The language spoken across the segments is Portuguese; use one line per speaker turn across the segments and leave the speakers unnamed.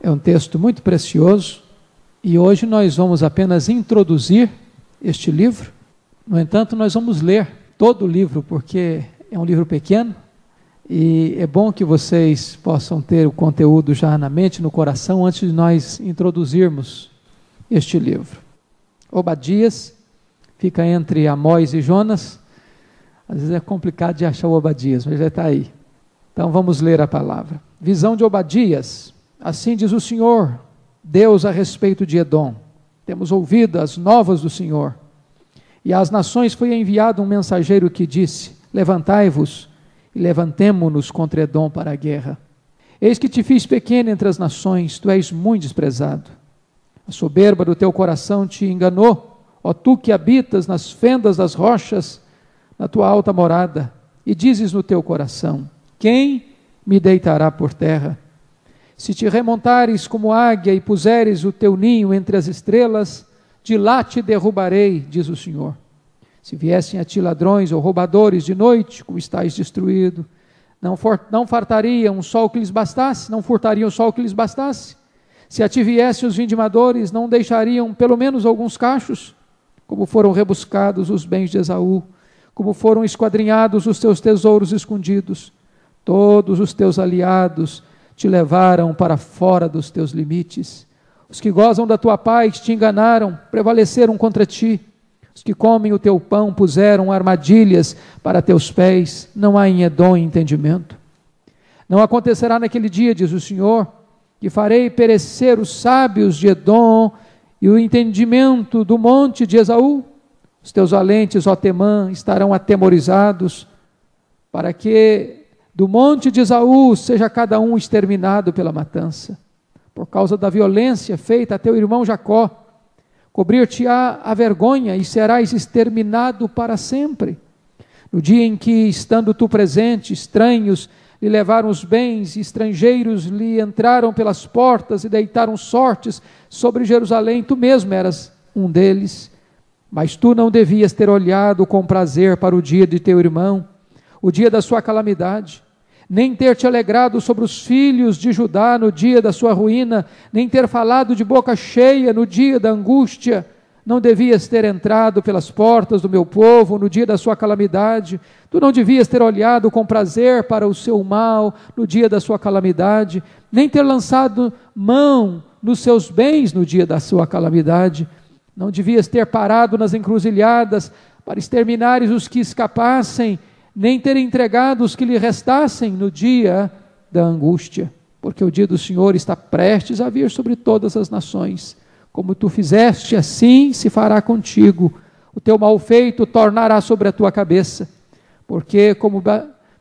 É um texto muito precioso e hoje nós vamos apenas introduzir este livro. No entanto, nós vamos ler todo o livro porque é um livro pequeno e é bom que vocês possam ter o conteúdo já na mente, no coração, antes de nós introduzirmos este livro. Obadias fica entre Amós e Jonas. Às vezes é complicado de achar o Obadias, mas já está aí. Então vamos ler a palavra. Visão de Obadias. Assim diz o Senhor, Deus, a respeito de Edom. Temos ouvido as novas do Senhor. E às nações foi enviado um mensageiro que disse: levantai-vos e levantemo-nos contra Edom para a guerra. Eis que te fiz pequeno entre as nações, tu és muito desprezado. A soberba do teu coração te enganou, ó tu que habitas nas fendas das rochas, na tua alta morada, e dizes no teu coração: quem me deitará por terra? Se te remontares como águia e puseres o teu ninho entre as estrelas, de lá te derrubarei, diz o Senhor. Se viessem a ti ladrões ou roubadores de noite, como estás destruído, não fartariam o sol que lhes bastasse, não furtariam o sol que lhes bastasse. Se a ti viessem os vindimadores, não deixariam pelo menos alguns cachos, como foram rebuscados os bens de Esaú, como foram esquadrinhados os teus tesouros escondidos. Todos os teus aliados te levaram para fora dos teus limites. Os que gozam da tua paz te enganaram, prevaleceram contra ti. Os que comem o teu pão puseram armadilhas para teus pés. Não há em Edom entendimento. Não acontecerá naquele dia, diz o Senhor, que farei perecer os sábios de Edom e o entendimento do monte de Esaú. Os teus valentes, ó Temã, estarão atemorizados, para que do monte de Esaú seja cada um exterminado pela matança. Por causa da violência feita a teu irmão Jacó, cobrir-te-á a vergonha e serás exterminado para sempre. No dia em que, estando tu presente, estranhos lhe levaram os bens, e estrangeiros lhe entraram pelas portas e deitaram sortes sobre Jerusalém, tu mesmo eras um deles. Mas tu não devias ter olhado com prazer para o dia de teu irmão, o dia da sua calamidade, nem ter te alegrado sobre os filhos de Judá no dia da sua ruína, nem ter falado de boca cheia no dia da angústia. Não devias ter entrado pelas portas do meu povo no dia da sua calamidade. Tu não devias ter olhado com prazer para o seu mal no dia da sua calamidade, nem ter lançado mão nos seus bens no dia da sua calamidade. Não devias ter parado nas encruzilhadas para exterminares os que escapassem, nem ter entregado os que lhe restassem no dia da angústia, porque o dia do Senhor está prestes a vir sobre todas as nações. Como tu fizeste, assim se fará contigo. O teu mal feito tornará sobre a tua cabeça, porque como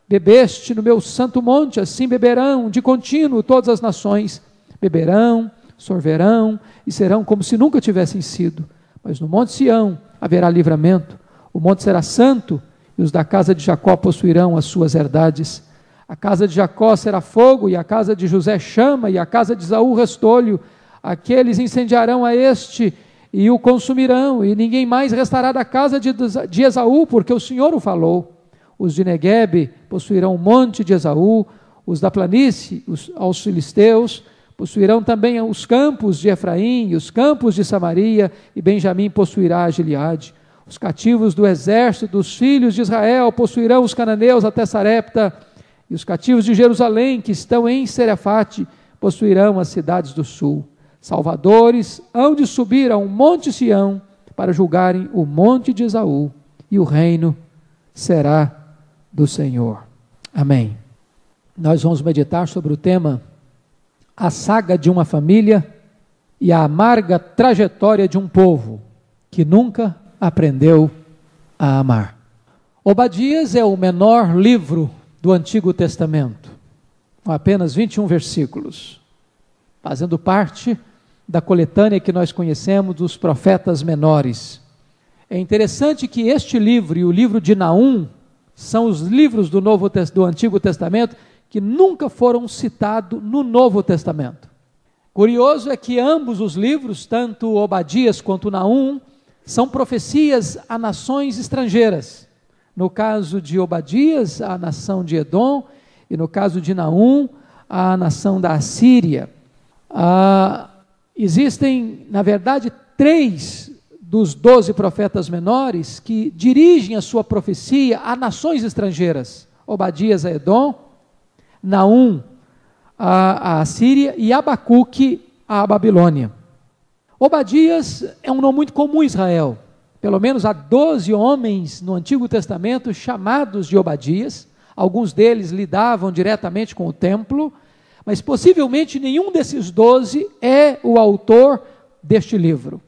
bebeste no meu santo monte, assim beberão de contínuo todas as nações. Beberão, sorverão e serão como se nunca tivessem sido. Mas no monte Sião haverá livramento, o monte será santo, e os da casa de Jacó possuirão as suas herdades. A casa de Jacó será fogo, e a casa de José chama, e a casa de Esaú restolho. Aqueles incendiarão a este e o consumirão, e ninguém mais restará da casa de Esaú, porque o Senhor o falou. Os de Neguebe possuirão o monte de Esaú, os da planície, aos filisteus, possuirão também os campos de Efraim e os campos de Samaria, e Benjamim possuirá a Gileade. Os cativos do exército dos filhos de Israel possuirão os cananeus até Sarepta, e os cativos de Jerusalém, que estão em Serefate, possuirão as cidades do sul. Salvadores hão de subir ao monte Sião, para julgarem o monte de Esaú, e o reino será do Senhor. Amém. Nós vamos meditar sobre o tema a saga de uma família e a amarga trajetória de um povo que nunca aprendeu a amar. Obadias é o menor livro do Antigo Testamento, com apenas 21 versículos, fazendo parte da coletânea que nós conhecemos dos profetas menores. É interessante que este livro e o livro de Naum são os livros do Antigo Testamento que nunca foram citados no Novo Testamento. Curioso é que ambos os livros, tanto Obadias quanto Naum, são profecias a nações estrangeiras. No caso de Obadias, a nação de Edom, e no caso de Naum, a nação da Assíria. Existem, na verdade, 3 dos 12 profetas menores que dirigem a sua profecia a nações estrangeiras. Obadias a Edom, Naum a Síria e Abacuque a Babilônia. Obadias é um nome muito comum em Israel. Pelo menos há 12 homens no Antigo Testamento chamados de Obadias. Alguns deles lidavam diretamente com o templo, mas possivelmente nenhum desses 12 é o autor deste livro.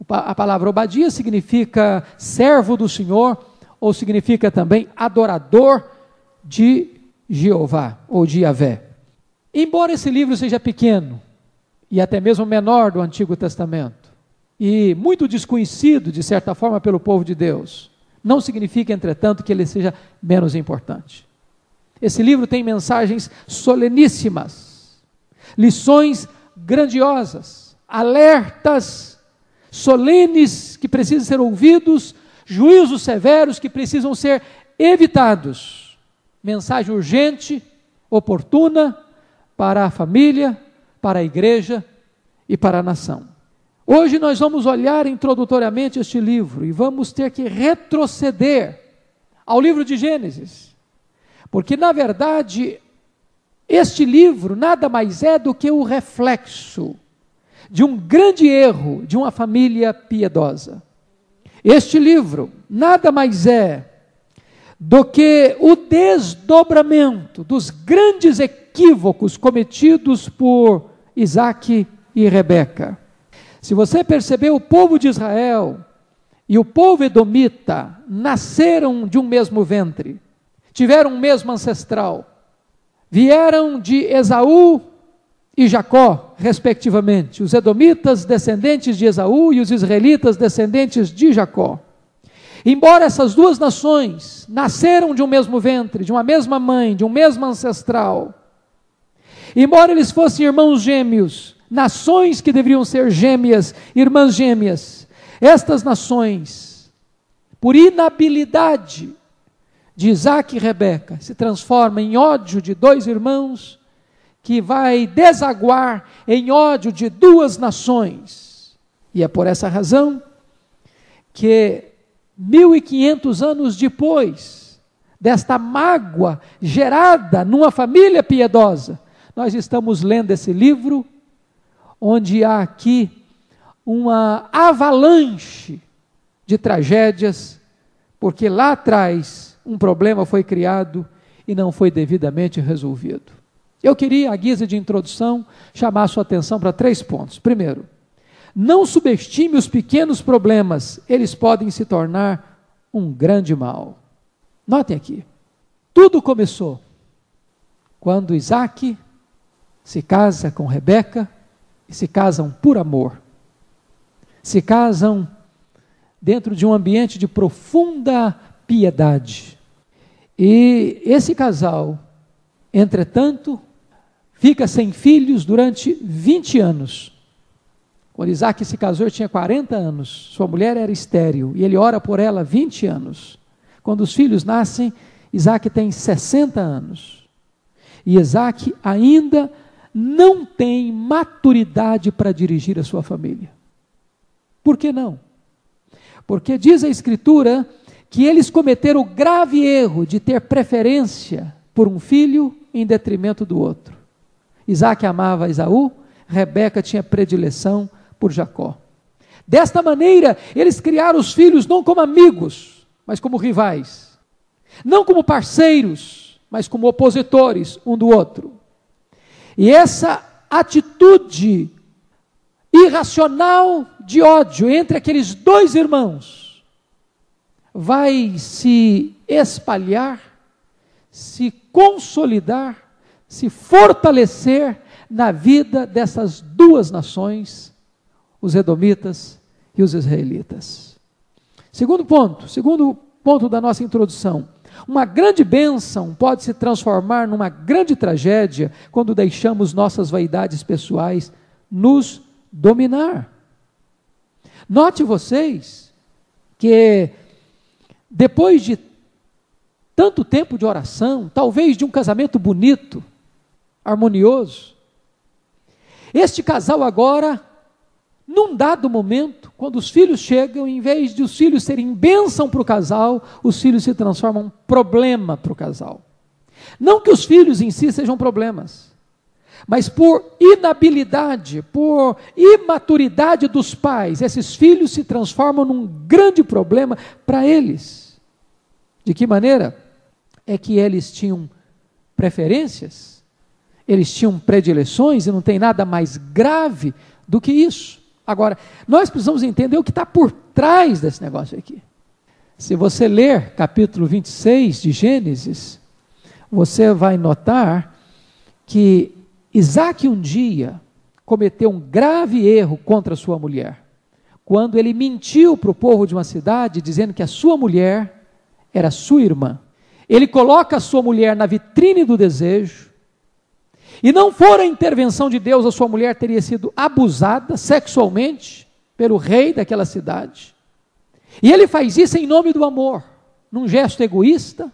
A palavra Obadias significa servo do Senhor, ou significa também adorador de Jeová, ou de Yahvé. Embora esse livro seja pequeno, e até mesmo menor do Antigo Testamento, e muito desconhecido, de certa forma, pelo povo de Deus, não significa, entretanto, que ele seja menos importante. Esse livro tem mensagens soleníssimas, lições grandiosas, alertas solenes que precisam ser ouvidos, juízos severos que precisam ser evitados. Mensagem urgente, oportuna para a família, para a igreja e para a nação. Hoje nós vamos olhar introdutoriamente este livro e vamos ter que retroceder ao livro de Gênesis, porque na verdade este livro nada mais é do que o reflexo de um grande erro de uma família piedosa. Este livro nada mais é do que o desdobramento dos grandes equívocos cometidos por Isaac e Rebeca. Se você perceber, o povo de Israel e o povo edomita nasceram de um mesmo ventre, tiveram um mesmo ancestral, vieram de Esaú e Jacó, respectivamente, os edomitas descendentes de Esaú e os israelitas descendentes de Jacó. Embora essas duas nações nasceram de um mesmo ventre, de uma mesma mãe, de um mesmo ancestral, embora eles fossem irmãos gêmeos, nações que deveriam ser gêmeas, irmãs gêmeas, estas nações, por inabilidade de Isaac e Rebeca, se transformam em ódio de 2 irmãos, que vai desaguar em ódio de 2 nações. E é por essa razão que 1500 anos depois desta mágoa gerada numa família piedosa, nós estamos lendo esse livro, onde há aqui uma avalanche de tragédias, porque lá atrás um problema foi criado e não foi devidamente resolvido. Eu queria, à guisa de introdução, chamar a sua atenção para 3 pontos. Primeiro, não subestime os pequenos problemas, eles podem se tornar um grande mal. Notem aqui, tudo começou quando Isaac se casa com Rebeca, e se casam por amor, se casam dentro de um ambiente de profunda piedade. E esse casal, entretanto, fica sem filhos durante 20 anos. Quando Isaac se casou, ele tinha 40 anos, sua mulher era estéril, e ele ora por ela 20 anos. Quando os filhos nascem, Isaac tem 60 anos. E Isaac ainda não tem maturidade para dirigir a sua família. Por que não? Porque diz a Escritura que eles cometeram o grave erro de ter preferência por um filho em detrimento do outro. Isaac amava Esaú, Rebeca tinha predileção por Jacó. Desta maneira, eles criaram os filhos não como amigos, mas como rivais. Não como parceiros, mas como opositores um do outro. E essa atitude irracional de ódio entre aqueles 2 irmãos vai se espalhar, se consolidar, se fortalecer na vida dessas 2 nações, os edomitas e os israelitas. Segundo ponto da nossa introdução. Uma grande bênção pode se transformar numa grande tragédia quando deixamos nossas vaidades pessoais nos dominar. Note vocês que depois de tanto tempo de oração, talvez de um casamento bonito, harmonioso, Este casal agora, num dado momento, quando os filhos chegam, em vez de os filhos serem bênção para o casal, os filhos se transformam em problema para o casal. Não que os filhos em si sejam problemas, mas por inabilidade, por imaturidade dos pais, esses filhos se transformam num grande problema para eles. De que maneira? É que eles tinham preferências, eles tinham predileções, e não tem nada mais grave do que isso. Agora, nós precisamos entender o que está por trás desse negócio aqui. Se você ler capítulo 26 de Gênesis, você vai notar que Isaac um dia cometeu um grave erro contra sua mulher, quando ele mentiu para o povo de uma cidade, dizendo que a sua mulher era sua irmã. Ele coloca a sua mulher na vitrine do desejo, e não fora a intervenção de Deus, a sua mulher teria sido abusada sexualmente pelo rei daquela cidade. E ele faz isso em nome do amor, num gesto egoísta,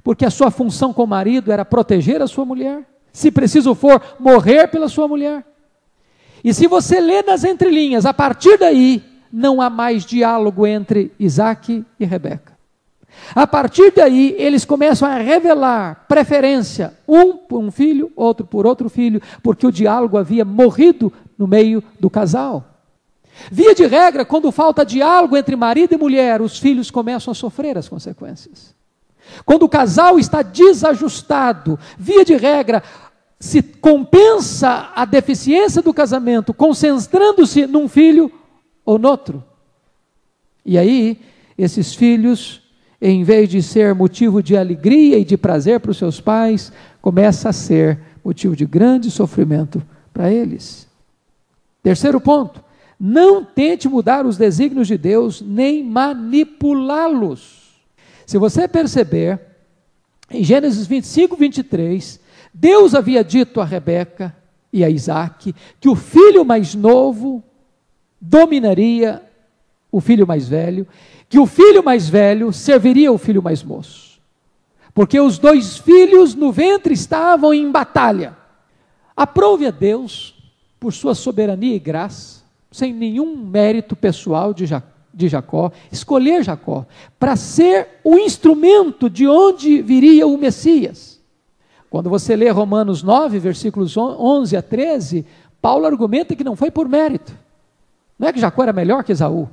porque a sua função como marido era proteger a sua mulher, se preciso for, morrer pela sua mulher. E se você lê nas entrelinhas, a partir daí, não há mais diálogo entre Isaac e Rebeca. A partir daí, eles começam a revelar preferência, um por um filho, outro por outro filho, porque o diálogo havia morrido no meio do casal. Via de regra, quando falta diálogo entre marido e mulher, os filhos começam a sofrer as consequências. Quando o casal está desajustado, via de regra, se compensa a deficiência do casamento, concentrando-se num filho ou noutro. E aí, esses filhos, em vez de ser motivo de alegria e de prazer para os seus pais, começa a ser motivo de grande sofrimento para eles. Terceiro ponto, não tente mudar os desígnios de Deus, nem manipulá-los. Se você perceber, em Gênesis 25, 23, Deus havia dito a Rebeca e a Isaac que o filho mais novo dominaria o filho mais velho, que o filho mais velho serviria o filho mais moço, porque os dois filhos no ventre estavam em batalha. Aprove a Deus, por sua soberania e graça, sem nenhum mérito pessoal de Jacó, escolher Jacó para ser o instrumento de onde viria o Messias. Quando você lê Romanos 9, versículos 11 a 13, Paulo argumenta que não foi por mérito. Não é que Jacó era melhor que Esaú.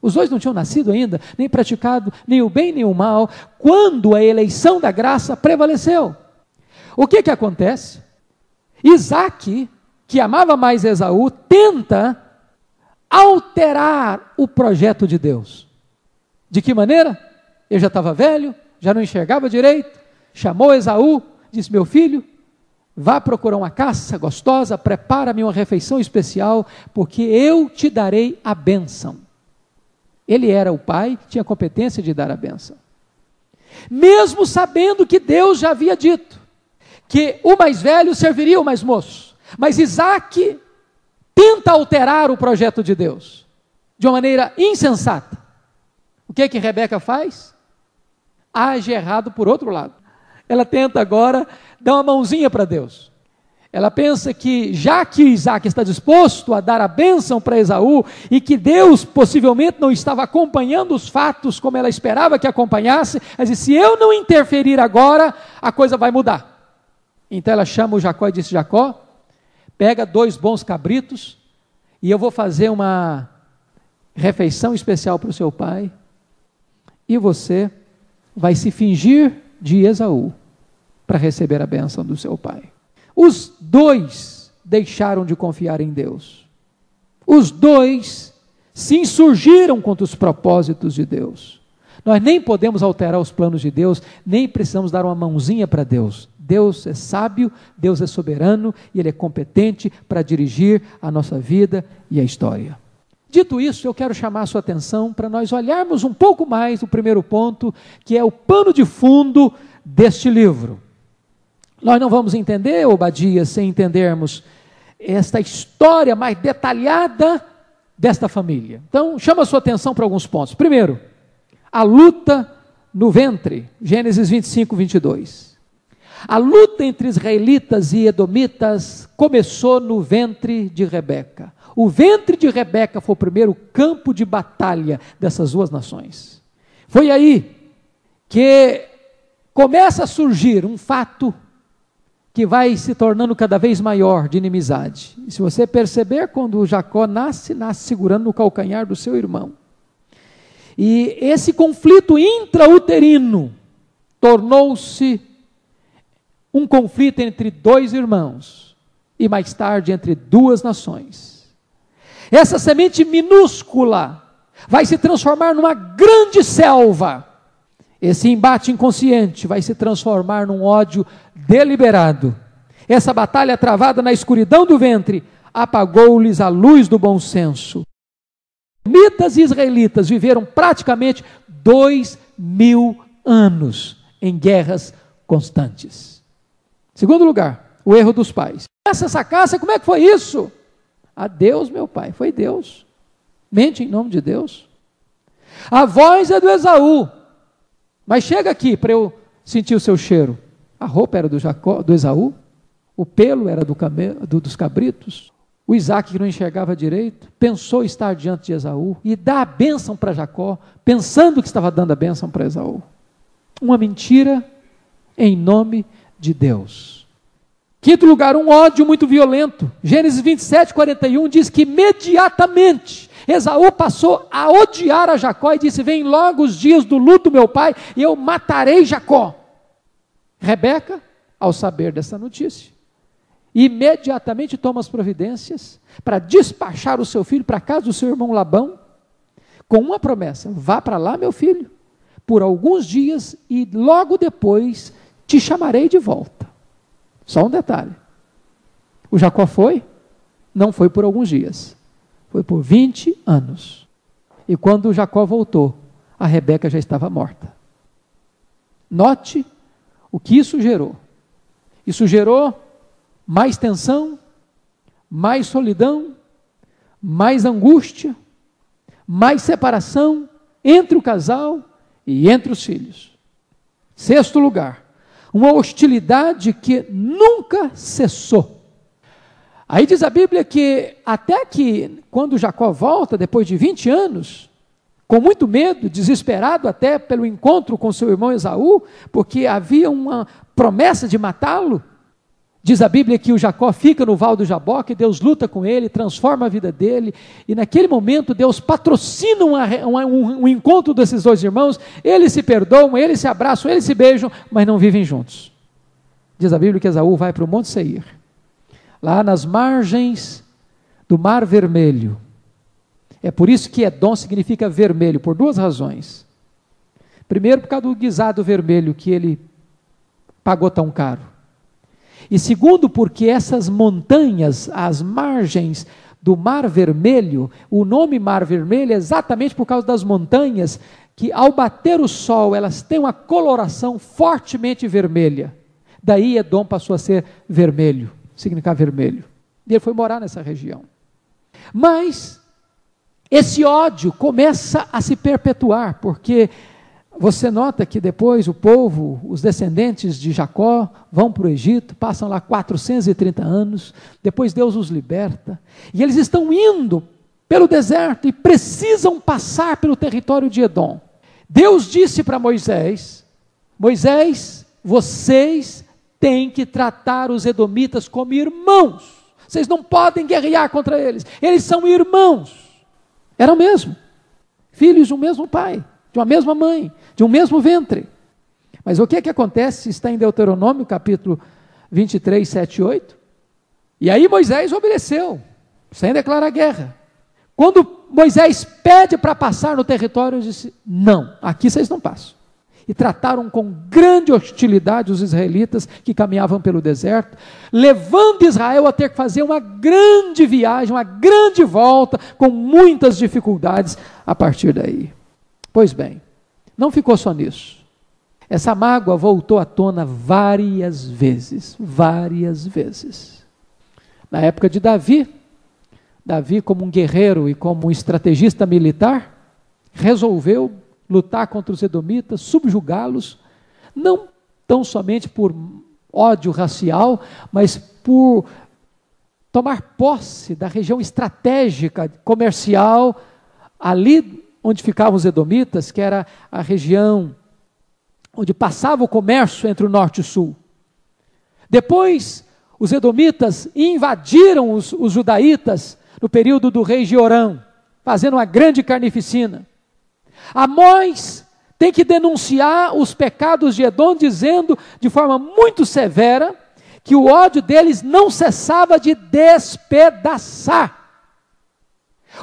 Os dois não tinham nascido ainda, nem praticado nem o bem nem o mal, quando a eleição da graça prevaleceu. O que acontece? Isaac, que amava mais Esaú, tenta alterar o projeto de Deus. De que maneira? Ele já estava velho, já não enxergava direito, chamou Esaú, disse: meu filho, vá procurar uma caça gostosa, prepara-me uma refeição especial, porque eu te darei a bênção. Ele era o pai, tinha competência de dar a bênção. Mesmo sabendo que Deus já havia dito que o mais velho serviria o mais moço. Mas Isaac tenta alterar o projeto de Deus de uma maneira insensata. O que Rebeca faz? Age errado por outro lado. Ela tenta agora dar uma mãozinha para Deus. Ela pensa que, já que Isaac está disposto a dar a bênção para Esaú, e que Deus possivelmente não estava acompanhando os fatos como ela esperava que acompanhasse, ela disse: se eu não interferir agora, a coisa vai mudar. Então ela chama o Jacó e disse: Jacó, pega 2 bons cabritos, e eu vou fazer uma refeição especial para o seu pai, e você vai se fingir de Esaú, para receber a bênção do seu pai. Os dois deixaram de confiar em Deus. Os dois se insurgiram contra os propósitos de Deus. Nós nem podemos alterar os planos de Deus, nem precisamos dar uma mãozinha para Deus. Deus é sábio, Deus é soberano, e Ele é competente para dirigir a nossa vida e a história. Dito isso, eu quero chamar a sua atenção para nós olharmos um pouco mais o primeiro ponto, que é o pano de fundo deste livro. Nós não vamos entender, Obadias, sem entendermos esta história mais detalhada desta família. Então, chama a sua atenção para alguns pontos. Primeiro, a luta no ventre, Gênesis 25, 22. A luta entre israelitas e edomitas começou no ventre de Rebeca. O ventre de Rebeca foi o primeiro campo de batalha dessas duas nações. Foi aí que começa a surgir um fato que vai se tornando cada vez maior de inimizade. E se você perceber, quando Jacó nasce segurando no calcanhar do seu irmão. E esse conflito intrauterino tornou-se um conflito entre dois irmãos e mais tarde entre duas nações. Essa semente minúscula vai se transformar numa grande selva. Esse embate inconsciente vai se transformar num ódio deliberado. Essa batalha travada na escuridão do ventre apagou-lhes a luz do bom senso. Mitas e israelitas viveram praticamente 2000 anos em guerras constantes. Segundo lugar, o erro dos pais. Essa caça, como é que foi isso? A Deus, meu pai, foi Deus. Mente em nome de Deus. A voz é do Esaú, mas chega aqui para eu sentir o seu cheiro. A roupa era do Esaú, o pelo era dos cabritos. O Isaac, que não enxergava direito, pensou estar diante de Esaú e dá a bênção para Jacó, pensando que estava dando a bênção para Esaú. Uma mentira em nome de Deus. Quinto lugar, um ódio muito violento. Gênesis 27, 41 diz que imediatamente Esaú passou a odiar a Jacó e disse: vem logo os dias do luto do meu pai e eu matarei Jacó. Rebeca, ao saber dessa notícia, imediatamente toma as providências para despachar o seu filho para a casa do seu irmão Labão, com uma promessa: vá para lá, meu filho, por alguns dias e logo depois te chamarei de volta. Só um detalhe: o Jacó foi, não foi por alguns dias, foi por 20 anos. E quando Jacó voltou, a Rebeca já estava morta. Note o que isso gerou. Isso gerou mais tensão, mais solidão, mais angústia, mais separação entre o casal e entre os filhos. Sexto lugar, uma hostilidade que nunca cessou. Aí diz a Bíblia que até que quando Jacó volta, depois de 20 anos, com muito medo, desesperado até pelo encontro com seu irmão Esaú, porque havia uma promessa de matá-lo, diz a Bíblia que o Jacó fica no Val do Jaboque, Deus luta com ele, transforma a vida dele, e naquele momento Deus patrocina um encontro desses dois irmãos, eles se perdoam, eles se abraçam, eles se beijam, mas não vivem juntos. Diz a Bíblia que Esaú vai para o Monte Seir, lá nas margens do Mar Vermelho. É por isso que Edom significa vermelho, por duas razões. Primeiro, por causa do guisado vermelho que ele pagou tão caro. E segundo, porque essas montanhas, as margens do Mar Vermelho, o nome Mar Vermelho é exatamente por causa das montanhas que ao bater o sol, elas têm uma coloração fortemente vermelha. Daí Edom passou a ser vermelho, significar vermelho. E ele foi morar nessa região. Mas esse ódio começa a se perpetuar, porque você nota que depois o povo, os descendentes de Jacó, vão para o Egito, passam lá 430 anos, depois Deus os liberta, e eles estão indo pelo deserto e precisam passar pelo território de Edom. Deus disse para Moisés: Moisés, vocês têm que tratar os edomitas como irmãos, vocês não podem guerrear contra eles, eles são irmãos. Eram mesmo, filhos de um mesmo pai, de uma mesma mãe, de um mesmo ventre. Mas o que é que acontece? Está em Deuteronômio, capítulo 23, 7 e 8. E aí Moisés obedeceu, sem declarar guerra. Quando Moisés pede para passar no território, ele disse: não, aqui vocês não passam. E trataram com grande hostilidade os israelitas que caminhavam pelo deserto, levando Israel a ter que fazer uma grande viagem, uma grande volta, com muitas dificuldades a partir daí. Pois bem, não ficou só nisso. Essa mágoa voltou à tona várias vezes. Na época de Davi, como um guerreiro e como um estrategista militar, resolveu lutar contra os edomitas, subjugá-los, não tão somente por ódio racial, mas por tomar posse da região estratégica comercial, ali onde ficavam os edomitas, que era a região onde passava o comércio entre o norte e o sul. Depois, os edomitas invadiram os judaítas no período do rei Jeorão, fazendo uma grande carnificina. Amós tem que denunciar os pecados de Edom, dizendo de forma muito severa que o ódio deles não cessava de despedaçar.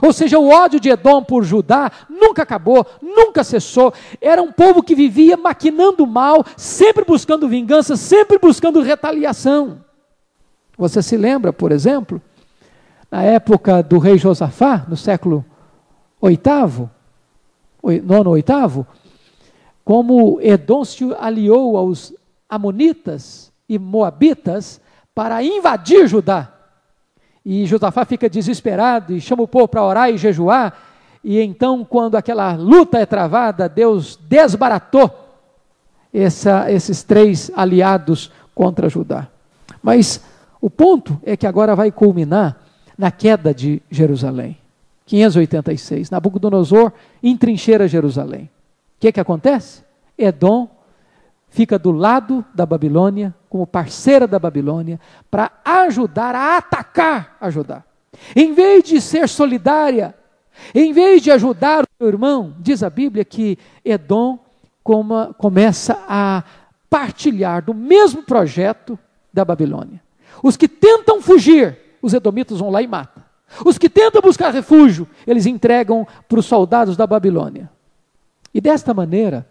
Ou seja, o ódio de Edom por Judá nunca acabou, nunca cessou. Era um povo que vivia maquinando mal, sempre buscando vingança, sempre buscando retaliação. Você se lembra, por exemplo, na época do rei Josafá, no século nono, oitavo, como Edom se aliou aos amonitas e moabitas para invadir Judá. E Josafá fica desesperado e chama o povo para orar e jejuar. E então, quando aquela luta é travada, Deus desbaratou esses 3 aliados contra Judá. Mas o ponto é que agora vai culminar na queda de Jerusalém. 586, Nabucodonosor entrincheira Jerusalém. O que acontece? Edom fica do lado da Babilônia, como parceira da Babilônia, para ajudar a atacar a Judá. Em vez de ser solidária, em vez de ajudar o seu irmão, diz a Bíblia que Edom começa a partilhar do mesmo projeto da Babilônia. Os que tentam fugir, os edomitas vão lá e matam. Os que tentam buscar refúgio, eles entregam para os soldados da Babilônia. E desta maneira,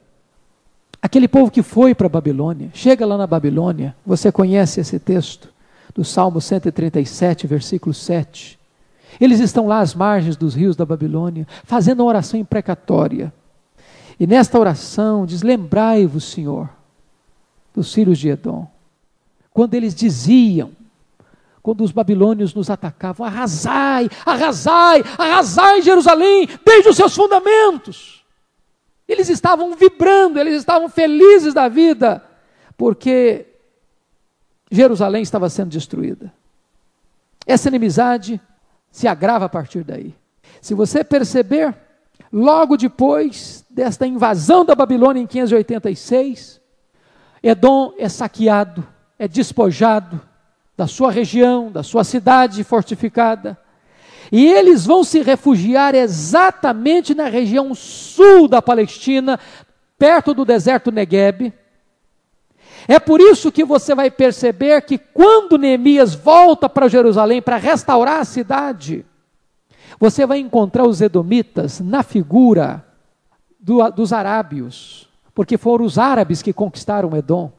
aquele povo que foi para a Babilônia, chega lá na Babilônia, você conhece esse texto, do Salmo 137, versículo 7. Eles estão lá às margens dos rios da Babilônia, fazendo uma oração imprecatória. E nesta oração diz: lembrai-vos, Senhor, dos filhos de Edom. Quando eles diziam, quando os babilônios nos atacavam: arrasai, arrasai, arrasai Jerusalém, desde os seus fundamentos. Eles estavam vibrando, eles estavam felizes da vida, porque Jerusalém estava sendo destruída. Essa inimizade se agrava a partir daí. Se você perceber, logo depois desta invasão da Babilônia em 586, Edom é saqueado, é despojado da sua região, da sua cidade fortificada, e eles vão se refugiar exatamente na região sul da Palestina, perto do deserto Negueb. É por isso que você vai perceber que quando Neemias volta para Jerusalém para restaurar a cidade, você vai encontrar os edomitas na figura dos arábios, porque foram os árabes que conquistaram Edom,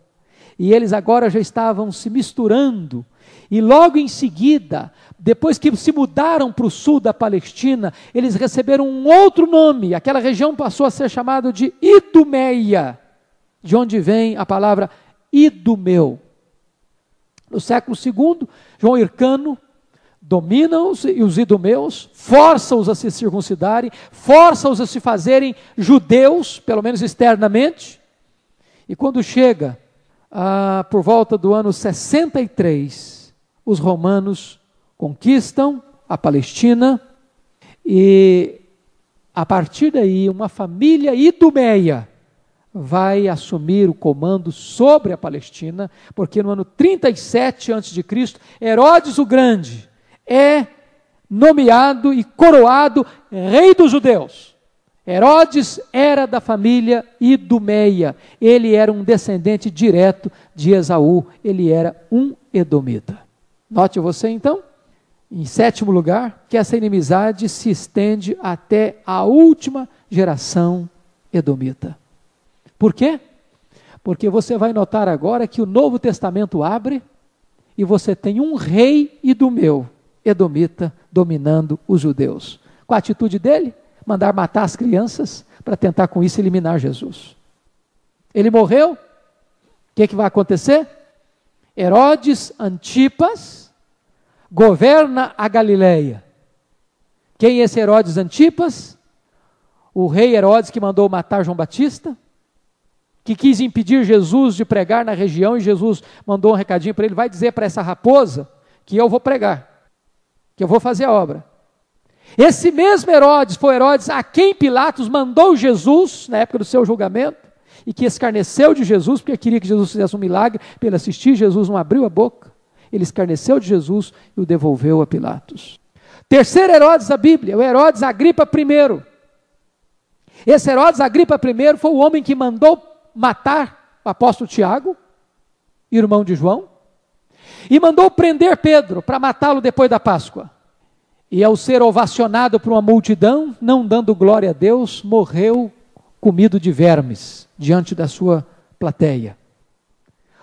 e eles agora já estavam se misturando, e logo em seguida, depois que se mudaram para o sul da Palestina, eles receberam um outro nome, aquela região passou a ser chamada de Idumeia, de onde vem a palavra Idumeu. No século II, João Hircano domina os idumeus, força-os a se circuncidarem, força-os a se fazerem judeus, pelo menos externamente, e quando chega por volta do ano 63, os romanos conquistam a Palestina, e a partir daí uma família idumeia vai assumir o comando sobre a Palestina, porque no ano 37 a.C., Herodes o Grande é nomeado e coroado rei dos judeus. Herodes era da família idumeia, ele era um descendente direto de Esaú, ele era um edomita. Note você então, em sétimo lugar, que essa inimizade se estende até a última geração edomita. Por quê? Porque você vai notar agora que o Novo Testamento abre e você tem um rei idumeu, edomita, dominando os judeus. Qual a atitude dele? Mandar matar as crianças para tentar com isso eliminar Jesus. Ele morreu, o que vai acontecer? Herodes Antipas governa a Galileia. Quem é esse Herodes Antipas? O rei Herodes que mandou matar João Batista. que quis impedir Jesus de pregar na região, e Jesus mandou um recadinho para ele: vai dizer para essa raposa que eu vou pregar, que eu vou fazer a obra. Esse mesmo Herodes foi Herodes a quem Pilatos mandou Jesus, na época do seu julgamento, e que escarneceu de Jesus, porque queria que Jesus fizesse um milagre, para ele assistir. Jesus não abriu a boca, ele escarneceu de Jesus e o devolveu a Pilatos. Terceiro Herodes da Bíblia, o Herodes Agripa I. Esse Herodes Agripa I foi o homem que mandou matar o apóstolo Tiago, irmão de João, e mandou prender Pedro para matá-lo depois da Páscoa. E ao ser ovacionado por uma multidão, não dando glória a Deus, morreu comido de vermes diante da sua plateia.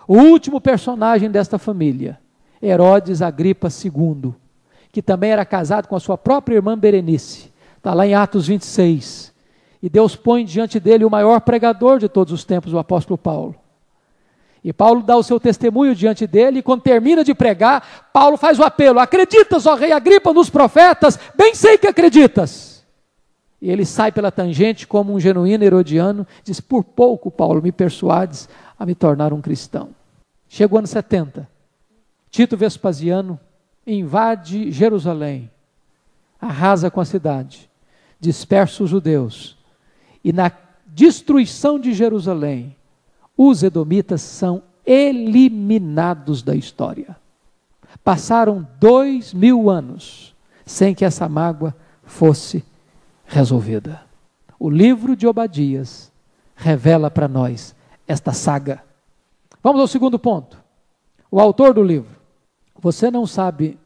O último personagem desta família, Herodes Agripa II, que também era casado com a sua própria irmã Berenice. Está lá em Atos 26. E Deus põe diante dele o maior pregador de todos os tempos, o apóstolo Paulo. E Paulo dá o seu testemunho diante dele, e quando termina de pregar, Paulo faz o apelo: acreditas, ó rei Agripa, nos profetas? Bem sei que acreditas. E ele sai pela tangente como um genuíno herodiano, diz: por pouco, Paulo, me persuades a me tornar um cristão. Chega o ano 70, Tito Vespasiano invade Jerusalém, arrasa com a cidade, dispersa os judeus, e na destruição de Jerusalém, os edomitas são eliminados da história. Passaram 2000 anos sem que essa mágoa fosse resolvida. O livro de Obadias revela para nós esta saga. Vamos ao segundo ponto. O autor do livro. Você não sabe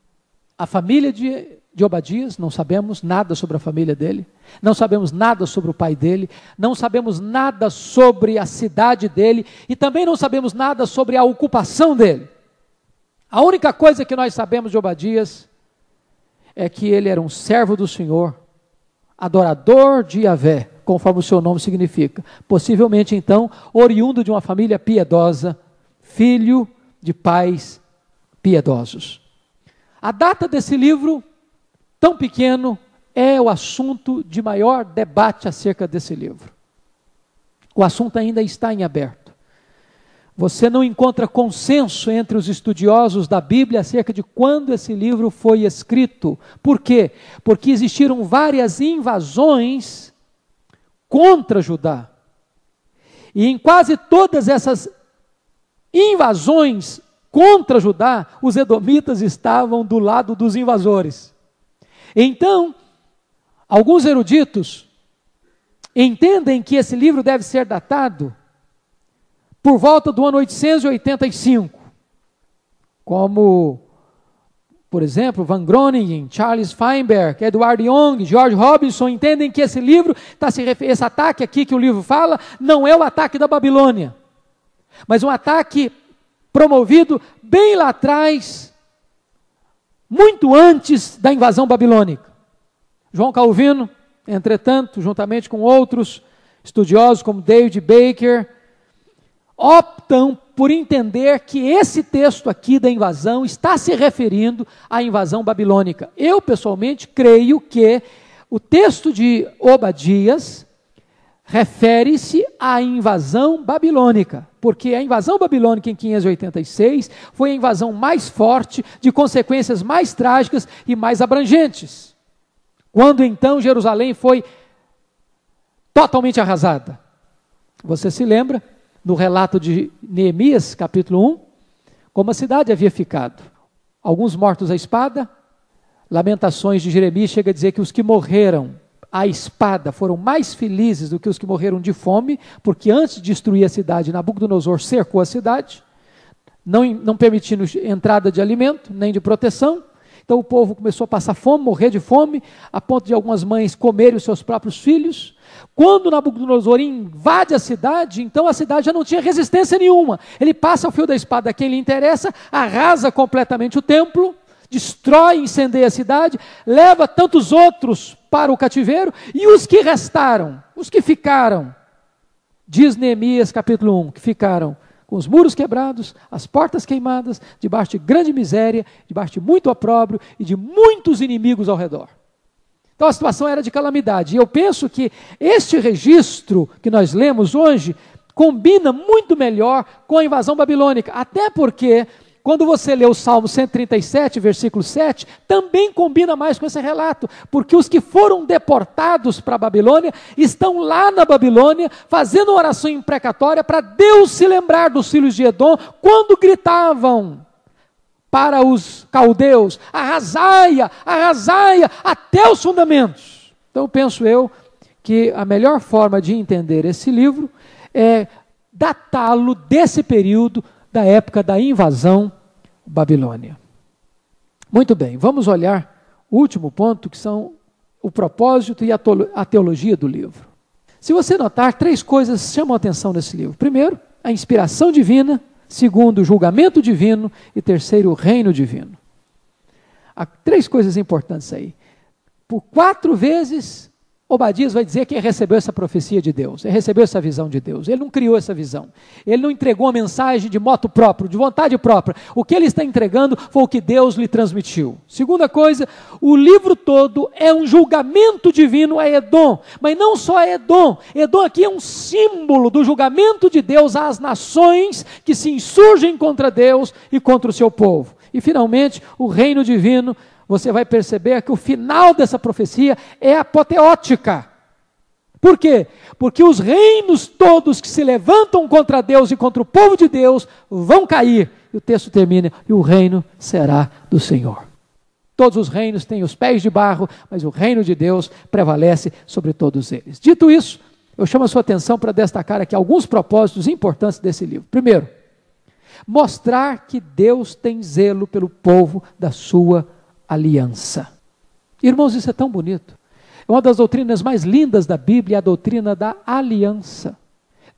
a família de Obadias, não sabemos nada sobre a família dele, não sabemos nada sobre o pai dele, não sabemos nada sobre a cidade dele, e também não sabemos nada sobre a ocupação dele. A única coisa que nós sabemos de Obadias é que ele era um servo do Senhor, adorador de Yahvé, conforme o seu nome significa, possivelmente então oriundo de uma família piedosa, filho de pais piedosos. A data desse livro, tão pequeno, é o assunto de maior debate acerca desse livro. O assunto ainda está em aberto. Você não encontra consenso entre os estudiosos da Bíblia acerca de quando esse livro foi escrito. Por quê? Porque existiram várias invasões contra Judá. E em quase todas essas invasões contra Judá, os edomitas estavam do lado dos invasores. Então, alguns eruditos entendem que esse livro deve ser datado por volta do ano 885, como, por exemplo, Van Groningen, Charles Feinberg, Edward Young, George Robinson, entendem que esse livro, esse ataque aqui que o livro fala, não é o ataque da Babilônia, mas um ataque promovido bem lá atrás, muito antes da invasão babilônica. João Calvino, entretanto, juntamente com outros estudiosos como David Baker, optam por entender que esse texto aqui da invasão está se referindo à invasão babilônica. Eu, pessoalmente, creio que o texto de Obadias refere-se à invasão babilônica, porque a invasão babilônica em 586 foi a invasão mais forte, de consequências mais trágicas e mais abrangentes. Quando então Jerusalém foi totalmente arrasada. Você se lembra, no relato de Neemias, capítulo 1, como a cidade havia ficado. Alguns mortos à espada, Lamentações de Jeremias chega a dizer que os que morreram à espada foram mais felizes do que os que morreram de fome, porque antes de destruir a cidade, Nabucodonosor cercou a cidade, não permitindo entrada de alimento, nem de proteção. Então o povo começou a passar fome, morrer de fome, a ponto de algumas mães comerem os seus próprios filhos. Quando Nabucodonosor invade a cidade, então a cidade já não tinha resistência nenhuma. Ele passa o fio da espada a quem lhe interessa, arrasa completamente o templo, destrói, incendeia a cidade, leva tantos outros para o cativeiro, e os que restaram, os que ficaram, diz Neemias capítulo 1, que ficaram com os muros quebrados, as portas queimadas, debaixo de grande miséria, debaixo de muito opróbrio e de muitos inimigos ao redor. Então a situação era de calamidade, e eu penso que este registro que nós lemos hoje combina muito melhor com a invasão babilônica, até porque quando você lê o Salmo 137, versículo 7, também combina mais com esse relato, porque os que foram deportados para a Babilônia, estão lá na Babilônia, fazendo uma oração imprecatória para Deus se lembrar dos filhos de Edom, quando gritavam para os caldeus, arrasai-a, arrasai-a, até os fundamentos. Então penso eu que a melhor forma de entender esse livro é datá-lo desse período, da época da invasão Babilônia. Muito bem, vamos olhar o último ponto, que são o propósito e a teologia do livro. Se você notar, 3 coisas chamam a atenção nesse livro. Primeiro, a inspiração divina. Segundo, o julgamento divino. E terceiro, o reino divino. Há 3 coisas importantes aí. Por 4 vezes, Obadias vai dizer que ele recebeu essa profecia de Deus, ele recebeu essa visão de Deus, ele não criou essa visão, ele não entregou uma mensagem de moto próprio, de vontade própria, o que ele está entregando foi o que Deus lhe transmitiu. Segunda coisa, o livro todo é um julgamento divino a Edom, mas não só a Edom, Edom aqui é um símbolo do julgamento de Deus às nações que se insurgem contra Deus e contra o seu povo. E finalmente, o reino divino. Você vai perceber que o final dessa profecia é apoteótica. Por quê? Porque os reinos todos que se levantam contra Deus e contra o povo de Deus vão cair. E o texto termina, e o reino será do Senhor. Todos os reinos têm os pés de barro, mas o reino de Deus prevalece sobre todos eles. Dito isso, eu chamo a sua atenção para destacar aqui alguns propósitos importantes desse livro. Primeiro, mostrar que Deus tem zelo pelo povo da sua aliança. Irmãos, isso é tão bonito. É uma das doutrinas mais lindas da Bíblia, a doutrina da aliança.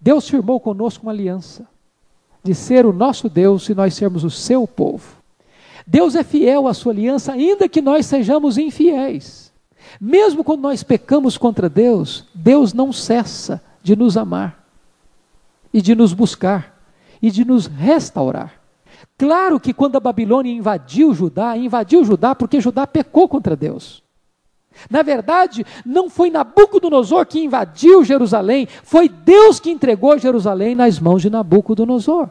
Deus firmou conosco uma aliança, de ser o nosso Deus e nós sermos o seu povo. Deus é fiel à sua aliança, ainda que nós sejamos infiéis. Mesmo quando nós pecamos contra Deus, Deus não cessa de nos amar, e de nos buscar, e de nos restaurar. Claro que quando a Babilônia invadiu Judá porque Judá pecou contra Deus. Na verdade, não foi Nabucodonosor que invadiu Jerusalém, foi Deus que entregou Jerusalém nas mãos de Nabucodonosor.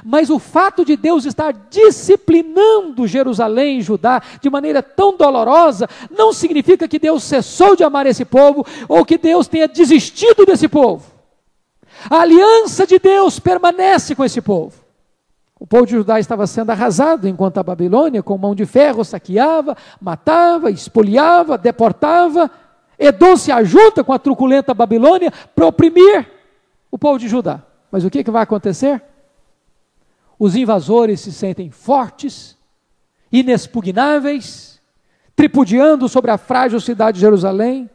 Mas o fato de Deus estar disciplinando Jerusalém e Judá de maneira tão dolorosa, não significa que Deus cessou de amar esse povo, ou que Deus tenha desistido desse povo. A aliança de Deus permanece com esse povo. O povo de Judá estava sendo arrasado, enquanto a Babilônia, com mão de ferro, saqueava, matava, espoliava, deportava. Edom se ajunta com a truculenta Babilônia para oprimir o povo de Judá. Mas o que vai acontecer? Os invasores se sentem fortes, inexpugnáveis, tripudiando sobre a frágil cidade de Jerusalém,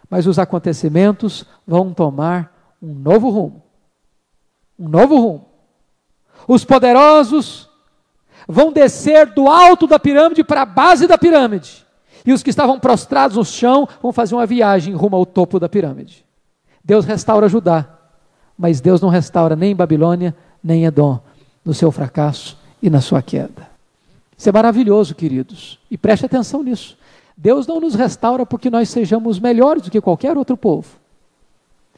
mas os acontecimentos vão tomar um novo rumo. Um novo rumo. Os poderosos vão descer do alto da pirâmide para a base da pirâmide. E os que estavam prostrados no chão vão fazer uma viagem rumo ao topo da pirâmide. Deus restaura Judá, mas Deus não restaura nem Babilônia, nem Edom, no seu fracasso e na sua queda. Isso é maravilhoso, queridos. E preste atenção nisso. Deus não nos restaura porque nós sejamos melhores do que qualquer outro povo.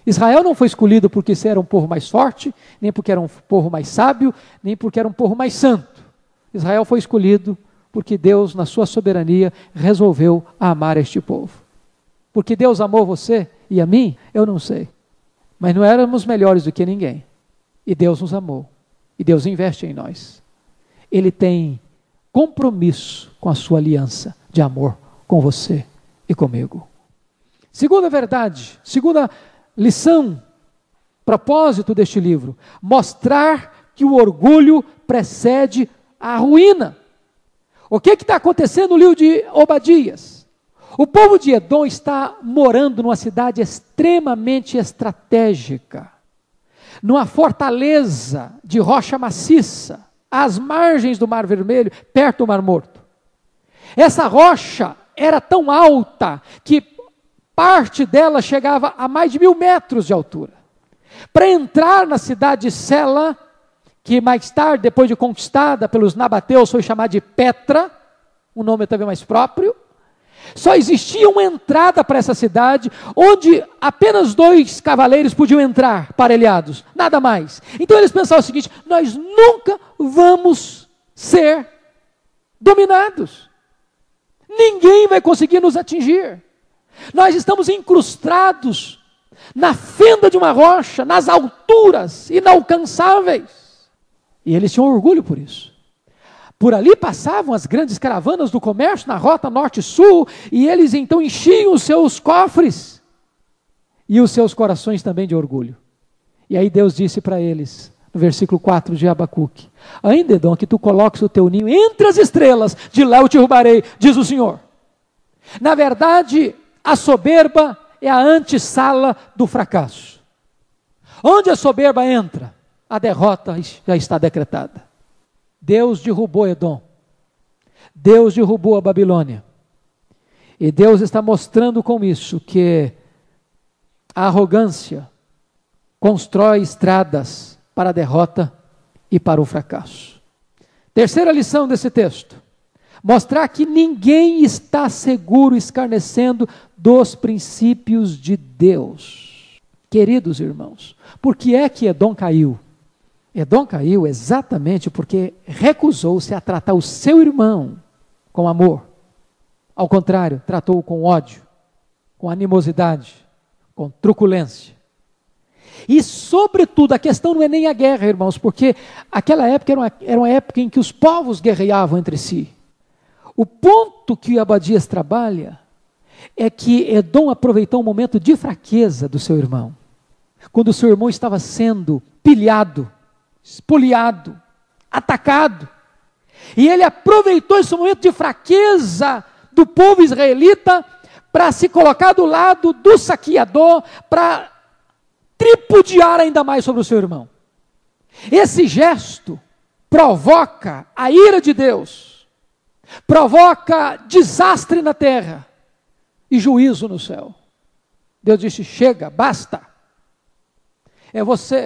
Israel não foi escolhido porque era um povo mais forte, nem porque era um povo mais sábio, nem porque era um povo mais santo. Israel foi escolhido porque Deus, na sua soberania, resolveu amar este povo. Porque Deus amou você e a mim, eu não sei. Mas não éramos melhores do que ninguém. E Deus nos amou. E Deus investe em nós. Ele tem compromisso com a sua aliança de amor com você e comigo. Segunda verdade, segunda lição, propósito deste livro: mostrar que o orgulho precede a ruína. O que está acontecendo no livro de Obadias? O povo de Edom está morando numa cidade extremamente estratégica, numa fortaleza de rocha maciça, às margens do Mar Vermelho, perto do Mar Morto. Essa rocha era tão alta que parte dela chegava a mais de 1000 metros de altura. Para entrar na cidade de Sela, que mais tarde, depois de conquistada pelos nabateus, foi chamada de Petra, um nome talvez mais próprio, só existia uma entrada para essa cidade, onde apenas 2 cavaleiros podiam entrar, parelhados, nada mais. Então eles pensavam o seguinte: nós nunca vamos ser dominados, ninguém vai conseguir nos atingir, nós estamos incrustados na fenda de uma rocha, nas alturas inalcançáveis. E eles tinham orgulho por isso. Por ali passavam as grandes caravanas do comércio na rota norte-sul, e eles então enchiam os seus cofres e os seus corações também de orgulho. E aí Deus disse para eles, no versículo 4 de Abacuque: ainda, Edom, que tu coloques o teu ninho entre as estrelas, de lá eu te derrubarei, diz o Senhor. Na verdade, a soberba é a antessala do fracasso. Onde a soberba entra, a derrota já está decretada. Deus derrubou Edom, Deus derrubou a Babilônia, e Deus está mostrando com isso que a arrogância constrói estradas para a derrota e para o fracasso. Terceira lição desse texto: mostrar que ninguém está seguro escarnecendo dos princípios de Deus. Queridos irmãos, por que é que Edom caiu? Edom caiu exatamente porque recusou-se a tratar o seu irmão com amor. Ao contrário, tratou-o com ódio, com animosidade, com truculência. E, sobretudo, a questão não é nem a guerra, irmãos, porque aquela época era uma época em que os povos guerreavam entre si. O ponto que Abadias trabalha é que Edom aproveitou um momento de fraqueza do seu irmão, quando o seu irmão estava sendo pilhado, espoliado, atacado, e ele aproveitou esse momento de fraqueza do povo israelita para se colocar do lado do saqueador, para tripudiar ainda mais sobre o seu irmão. Esse gesto provoca a ira de Deus, provoca desastre na terra e juízo no céu. Deus disse: chega, basta.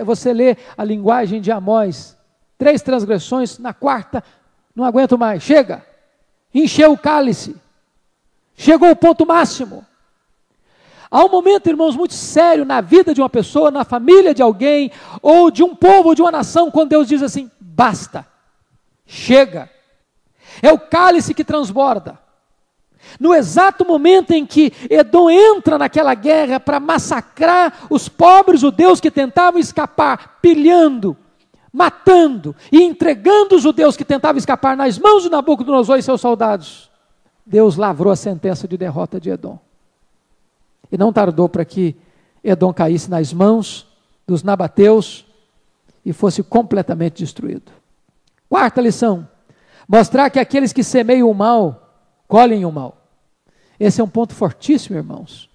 Você lê a linguagem de Amós: 3 transgressões, na 4ª, não aguento mais, chega, encheu o cálice, chegou ao ponto máximo. Há um momento, irmãos, muito sério na vida de uma pessoa, na família de alguém, ou de um povo, ou de uma nação, quando Deus diz assim: basta, chega. É o cálice que transborda. No exato momento em que Edom entra naquela guerra para massacrar os pobres judeus que tentavam escapar, pilhando, matando e entregando os judeus que tentavam escapar nas mãos de Nabucodonosor e seus soldados, Deus lavrou a sentença de derrota de Edom. E não tardou para que Edom caísse nas mãos dos nabateus e fosse completamente destruído. 4ª lição: mostrar que aqueles que semeiam o mal colhem o mal. Esse é um ponto fortíssimo, irmãos.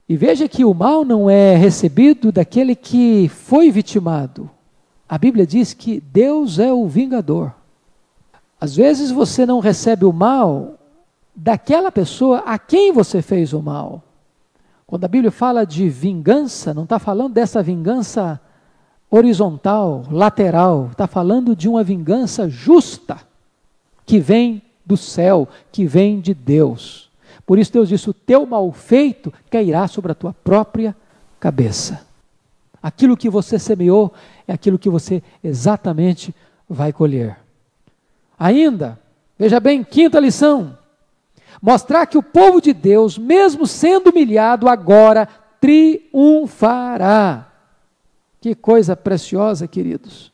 E veja que o mal não é recebido daquele que foi vitimado. A Bíblia diz que Deus é o vingador. Às vezes você não recebe o mal daquela pessoa a quem você fez o mal. Quando a Bíblia fala de vingança, não está falando dessa vingança horizontal, lateral. Está falando de uma vingança justa, que vem do céu, que vem de Deus. Por isso Deus disse: o teu mal feito cairá sobre a tua própria cabeça. Aquilo que você semeou é aquilo que você exatamente vai colher. Ainda, veja bem, 5ª lição: mostrar que o povo de Deus, mesmo sendo humilhado, agora triunfará. Que coisa preciosa, queridos.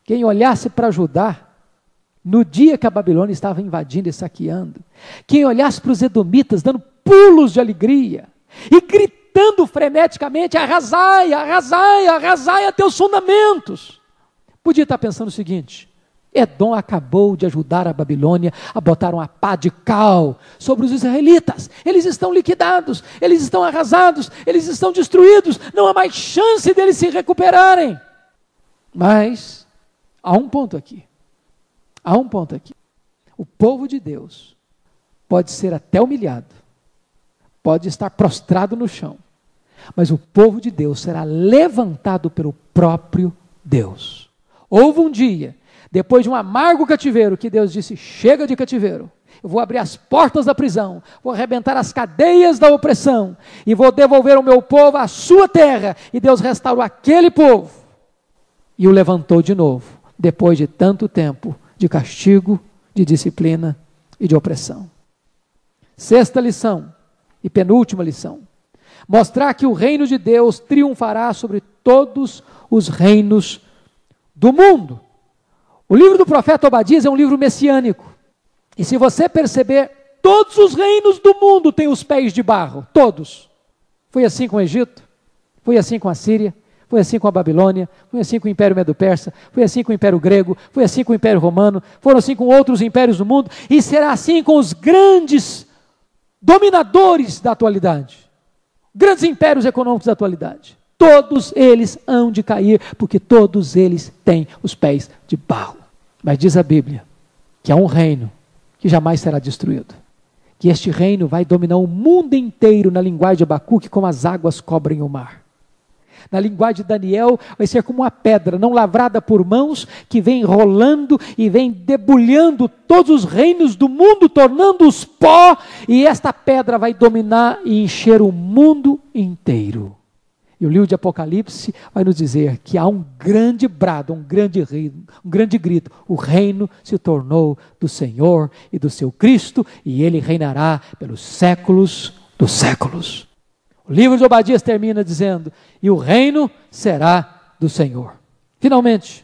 Quem olhasse para Judá, no dia que a Babilônia estava invadindo e saqueando, quem olhasse para os edomitas dando pulos de alegria e gritando freneticamente: arrasai, arrasai, arrasai até os fundamentos, podia estar pensando o seguinte: Edom acabou de ajudar a Babilônia a botar uma pá de cal sobre os israelitas, eles estão liquidados, eles estão arrasados, eles estão destruídos, não há mais chance deles se recuperarem. Mas há um ponto aqui. O povo de Deus pode ser até humilhado, pode estar prostrado no chão, mas o povo de Deus será levantado pelo próprio Deus. Houve um dia, depois de um amargo cativeiro, que Deus disse: chega de cativeiro, Eu vou abrir as portas da prisão, vou arrebentar as cadeias da opressão e vou devolver o meu povo à sua terra. E Deus restaurou aquele povo e o levantou de novo, depois de tanto tempo de castigo, de disciplina e de opressão. Sexta lição e penúltima lição: mostrar que o reino de Deus triunfará sobre todos os reinos do mundo. O livro do profeta Obadias é um livro messiânico. E se você perceber, todos os reinos do mundo têm os pés de barro, todos. Foi assim com o Egito, foi assim com a Síria, foi assim com a Babilônia, foi assim com o Império Medo-Persa, foi assim com o Império Grego, foi assim com o Império Romano, foram assim com outros impérios do mundo, e será assim com os grandes dominadores da atualidade, grandes impérios econômicos da atualidade. Todos eles hão de cair, porque todos eles têm os pés de barro. Mas diz a Bíblia que há um reino que jamais será destruído, que este reino vai dominar o mundo inteiro, na linguagem de Abacuque, como as águas cobrem o mar. Na linguagem de Daniel, vai ser como uma pedra não lavrada por mãos, que vem rolando e vem debulhando todos os reinos do mundo, tornando-os pó, e esta pedra vai dominar e encher o mundo inteiro. E o livro de Apocalipse vai nos dizer que há um grande brado, um grande grito: o reino se tornou do Senhor e do seu Cristo, e ele reinará pelos séculos dos séculos. O livro de Obadias termina dizendo: e o reino será do Senhor. Finalmente,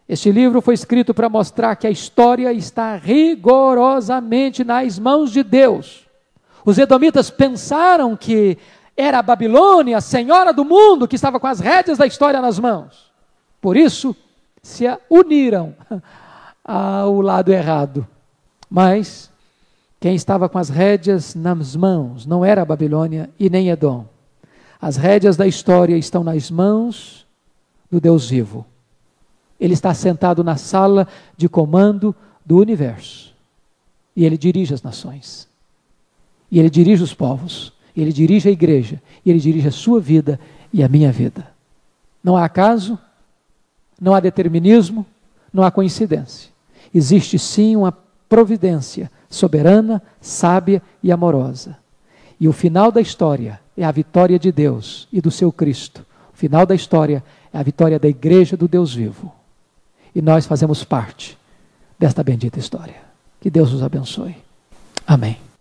este livro foi escrito para mostrar que a história está rigorosamente nas mãos de Deus. Os edomitas pensaram que era a Babilônia, a senhora do mundo, que estava com as rédeas da história nas mãos. Por isso, se uniram ao lado errado. Mas quem estava com as rédeas nas mãos não era a Babilônia e nem Edom. As rédeas da história estão nas mãos do Deus vivo. Ele está sentado na sala de comando do universo. E ele dirige as nações. E ele dirige os povos. Ele dirige a igreja, e ele dirige a sua vida e a minha vida. Não há acaso, não há determinismo, não há coincidência. Existe sim uma providência soberana, sábia e amorosa. E o final da história é a vitória de Deus e do seu Cristo. O final da história é a vitória da igreja do Deus vivo. E nós fazemos parte desta bendita história. Que Deus nos abençoe. Amém.